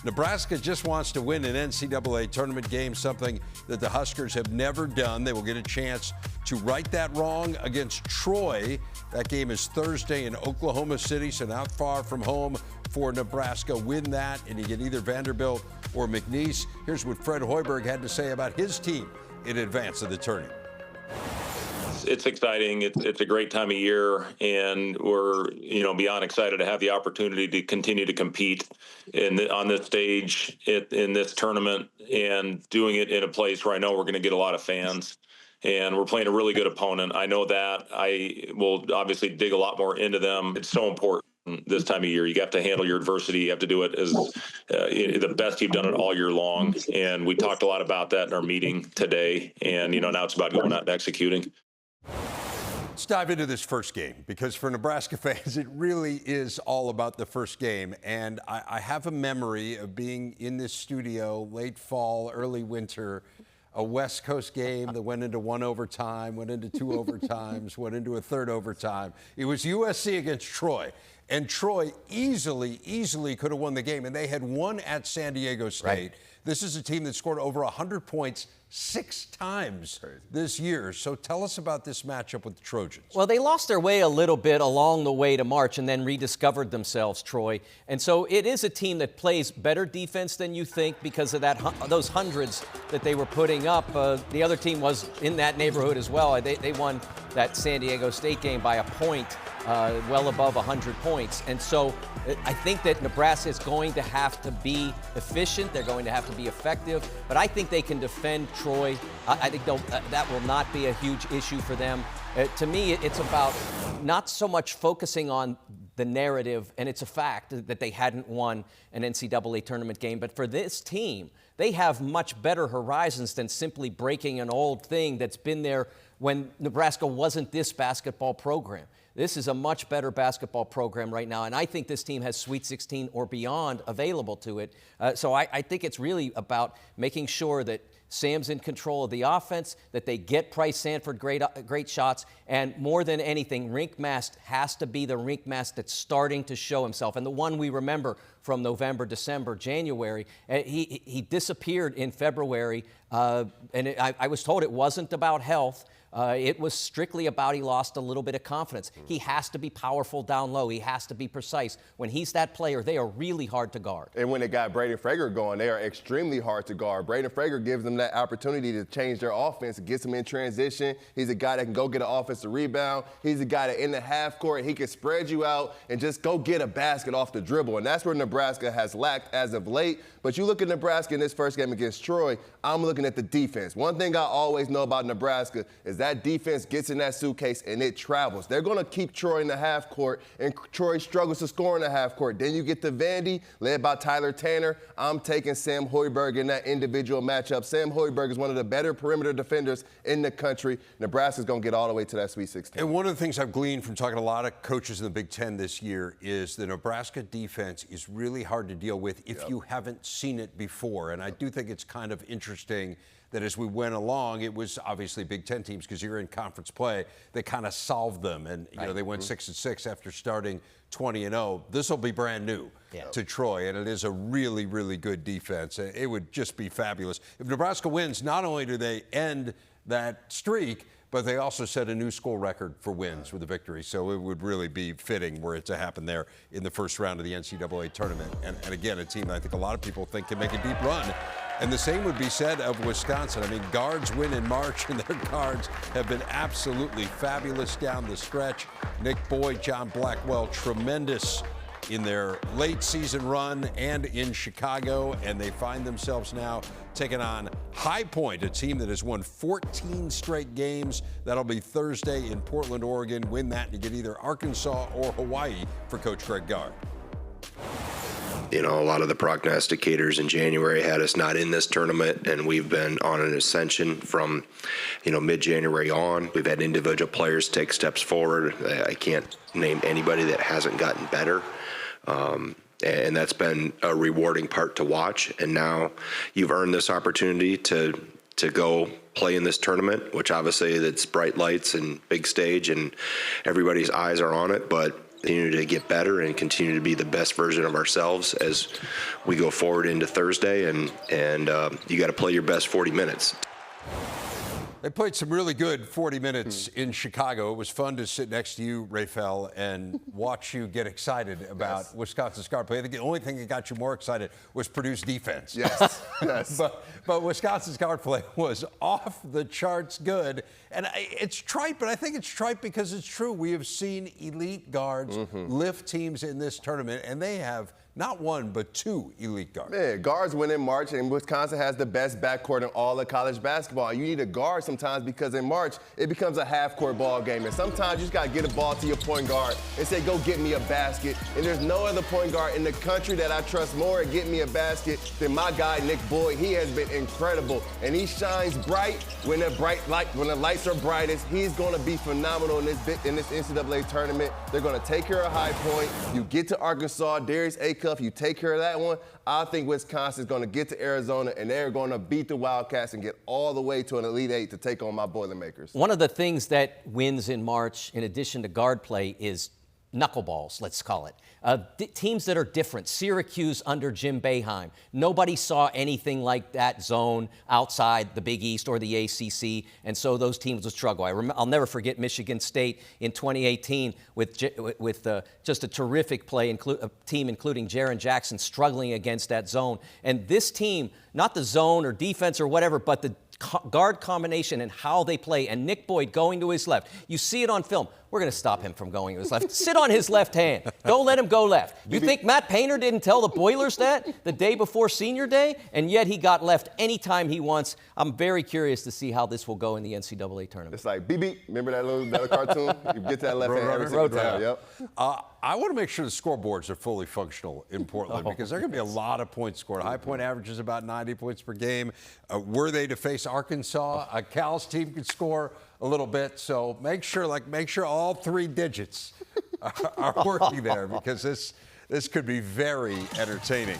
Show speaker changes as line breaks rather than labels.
Nebraska just wants to win an NCAA tournament game, something that the Huskers have never done. They will get a chance to right that wrong against Troy. That game is Thursday in Oklahoma City, so not far from home for Nebraska. Win that, and you get either Vanderbilt or McNeese. Here's what Fred Hoiberg had to say about his team in advance of the tourney.
It's exciting. It's a great time of year, and we're beyond excited to have the opportunity to continue to compete on this stage in this tournament, and doing it in a place where I know we're going to get a lot of fans, and we're playing a really good opponent. I know that. I will obviously dig a lot more into them. It's so important this time of year. You have to handle your adversity. You have to do it as the best you've done it all year long, and we talked a lot about that in our meeting today. And now it's about going out and executing.
Let's dive into this first game, because for Nebraska fans, it really is all about the first game. And I have a memory of being in this studio late fall, early winter, a West Coast game that went into one overtime, went into two overtimes, went into a third overtime. It was USC against Troy. And Troy easily could have won the game, and they had won at San Diego State. Right. This is a team that scored over 100 points 6 times this year. So tell us about this matchup with the Trojans.
Well, they lost their way a little bit along the way to March and then rediscovered themselves, Troy. And so it is a team that plays better defense than you think because of those hundreds that they were putting up. The other team was in that neighborhood as well. They won that San Diego State game by a point. Well above 100 points. And so I think that Nebraska is going to have to be efficient. They're going to have to be effective. But I think they can defend Troy. I think that will not be a huge issue for them. To me, it's about not so much focusing on the narrative, and it's a fact that they hadn't won an NCAA tournament game. But for this team, they have much better horizons than simply breaking an old thing that's been there when Nebraska wasn't this basketball program. This is a much better basketball program right now, and I think this team has Sweet 16 or beyond available to it. So I think it's really about making sure that Sam's in control of the offense, that they get Price Sanford great shots, and more than anything, Rink Mast has to be the Rink Mast that's starting to show himself, and the one we remember from November, December, January. He disappeared in February, and I was told it wasn't about health. It was strictly about he lost a little bit of confidence. He has to be powerful down low. He has to be precise. When he's that player, they are really hard to guard.
And when they got Braden Frager going, they are extremely hard to guard. Braden Frager gives them that opportunity to change their offense, gets them in transition. He's a guy that can go get an offensive rebound. He's a guy that in the half court, he can spread you out and just go get a basket off the dribble. And that's where Nebraska has lacked as of late. But you look at Nebraska in this first game against Troy, I'm looking at the defense. One thing I always know about Nebraska is that defense gets in that suitcase and it travels. They're going to keep Troy in the half court, and Troy struggles to score in the half court. Then you get to Vandy, led by Tyler Tanner. I'm taking Sam Hoiberg in that individual matchup. Sam Hoiberg is one of the better perimeter defenders in the country. Nebraska's going to get all the way to that Sweet 16.
And one of the things I've gleaned from talking to a lot of coaches in the Big Ten this year is the Nebraska defense is really hard to deal with if you haven't seen it before. And I do think it's kind of interesting that as we went along, it was obviously Big Ten teams, because you're in conference play, they kind of solved them. And, they went 6-6 after starting 20-0. This will be brand new to Troy, and it is a really, really good defense. It would just be fabulous. If Nebraska wins, not only do they end that streak, but they also set a new school record for wins with the victory. So it would really be fitting were it to happen there in the first round of the NCAA tournament. And again, a team I think a lot of people think can make a deep run. And the same would be said of Wisconsin. I mean, guards win in March, and their guards have been absolutely fabulous down the stretch. Nick Boyd, John Blackwell, tremendous in their late season run and in Chicago, and they find themselves now taking on High Point, a team that has won 14 straight games. That'll be Thursday in Portland, Oregon. Win that, and you get either Arkansas or Hawaii for Coach Greg Gard.
A lot of the prognosticators in January had us not in this tournament, and we've been on an ascension from, mid-January on. We've had individual players take steps forward. I can't name anybody that hasn't gotten better. And that's been a rewarding part to watch. And now you've earned this opportunity to go play in this tournament, which obviously it's bright lights and big stage and everybody's eyes are on it. But continue to get better and continue to be the best version of ourselves as we go forward into Thursday. And you got to play your best 40 minutes.
They played some really good 40 minutes in Chicago. It was fun to sit next to you, Rafael, and watch you get excited about Wisconsin's guard play. I think the only thing that got you more excited was Purdue's defense.
Yes, yes.
But Wisconsin's guard play was off the charts good. And it's trite, but I think it's trite because it's true. We have seen elite guards lift teams in this tournament, and they have not one, but two elite guards.
Man, guards win in March, and Wisconsin has the best backcourt in all of college basketball. You need a guard sometimes because in March, it becomes a half-court ball game. And sometimes you just got to get a ball to your point guard and say, go get me a basket. And there's no other point guard in the country that I trust more at getting me a basket than my guy, Nick Boyd. He has been incredible, and he shines bright when the lights are brightest. He's going to be phenomenal in this NCAA tournament. They're going to take care of High Point. You get to Arkansas, Darius Acuff, you take care of that one. I think Wisconsin's going to get to Arizona, and they're going to beat the Wildcats and get all the way to an Elite Eight to take on my Boilermakers.
One of the things that wins in March, in addition to guard play, is knuckleballs, let's call it. Teams that are different. Syracuse under Jim Boeheim. Nobody saw anything like that zone outside the Big East or the ACC, and so those teams would struggle. I'll never forget Michigan State in 2018 with just a terrific play, a team including Jaren Jackson struggling against that zone. And this team, not the zone or defense or whatever, but the guard combination and how they play, and Nick Boyd going to his left. You see it on film. We're going to stop him from going to his left. Sit on his left hand. Don't let him go left. You think Matt Painter didn't tell the Boilers that the day before senior day, and yet he got left anytime he wants? I'm very curious to see how this will go in the NCAA tournament.
It's like, beep, beep. Remember that little cartoon? You get to that left hand every single time. Yep.
I want to make sure the scoreboards are fully functional in Portland because there are going to be a lot of points scored. High Point averages about 90 points per game. Were they to face Arkansas, Cal's team could score a little bit. So make sure all three digits are working there because this could be very entertaining.